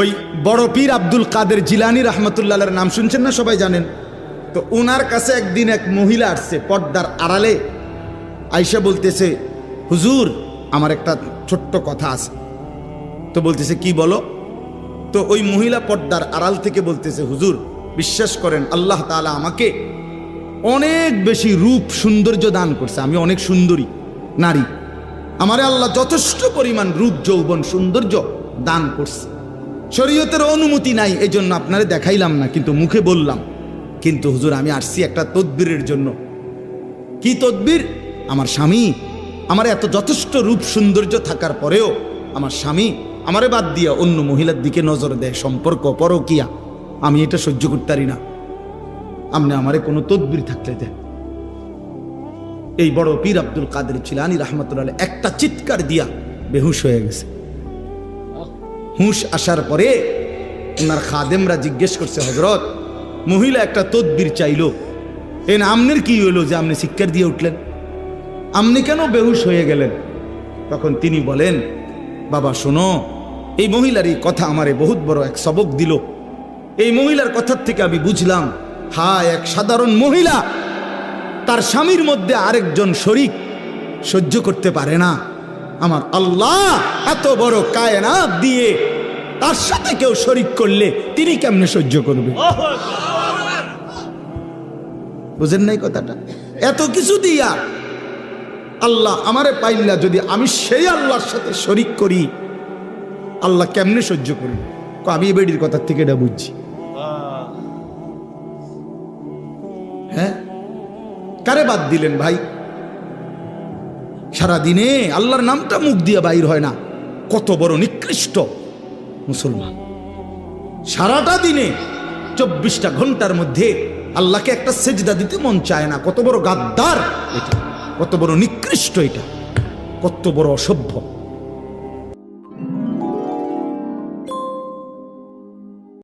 ওই বড় পীর আব্দুল কাদের জিলানী রহমতুল্লাহর নাম শুনছেন না, সবাই জানেন তো। ওনার কাছে একদিন এক মহিলা আসছে পর্দার আড়ালে, আয়সা বলতেছে, হুজুর আমার একটা ছোট্ট কথা আছে। তো বলতেছে কি বলো? তো ওই মহিলা পর্দার আড়াল থেকে বলতেছে, হুজুর বিশ্বাস করেন আল্লাহ তাআলা আমাকে অনেক বেশি রূপ সৌন্দর্য দান করছে, আমি অনেক সুন্দরী নারী, আমারে আল্লাহ যথেষ্ট পরিমাণ রূপ যৌবন সৌন্দর্য দান করছে। শরীয়তের অনুমতি নাই, এই জন্য আপনারে দেখাইলাম না, কিন্তু মুখে বললাম। কিন্তু হুজুর আমি আসছি একটা তদবিরের জন্য। কি তদবির? আমার স্বামী আমার এত যথেষ্ট রূপ সৌন্দর্য থাকার পরেও আমার স্বামী আমারে বাদ দিয়া অন্য মহিলার দিকে নজর দেয়, সম্পর্ক পরকিয়া, আমি এটা সহ্য করতে পারি না, আপনি আমারে কোনো তদবির থাকলে দেন। এই বড় পীর আব্দুল কাদের জিলানী রহমতুল্লাহ একটা চিৎকার দিয়া বেহুশ হয়ে গেছে। হুঁশ আসার পরে ওনার খাদেমরা জিজ্ঞেস করছে, হজরত মহিলা একটা তদবির চাইলো, আমনের কি হইলো যে আপনি চিৎকার দিয়ে উঠলেন, আপনি কেন বেহুশ হয়ে গেলেন? তখন তিনি বলেন, বাবা শোনো, এই মহিলার এই কথা আমারে বহুত বড় এক সবক দিল। এই মহিলার কথার থেকে আমি বুঝলাম, হ্যাঁ এক সাধারণ মহিলা তার স্বামীর মধ্যে আরেকজন শরীক সহ্য করতে পারে না, আমার আল্লাহ এত বড় কায়নাত দিয়ে তার সাথে কেউ শরীক করলে তিনি কেমনে সহ্য করবে? বুঝেন নাই কথাটা? এত কিছু দিয়া আল্লাহ আমারে পাইলা, যদি আমি সেই আল্লাহর সাথে শরীক করি আল্লাহ কেমনে সহ্য করবে? আমি এই বেডির কথার থেকে এটা বুঝছি। হ্যাঁ, কারে বাদ দিলেন ভাই? সারাদিনে আল্লাহর নামটা মুখ দিয়ে বাইর হয় না, কত বড় নিকৃষ্ট মুসলমান। সারাটা দিনে 24টা ঘন্টার মধ্যে আল্লাহকে একটা সেজদা দিতে মন চায় না, কত বড় গাদ্দার এটা, কত বড় নিকৃষ্ট এটা, কত বড় অসভ্য।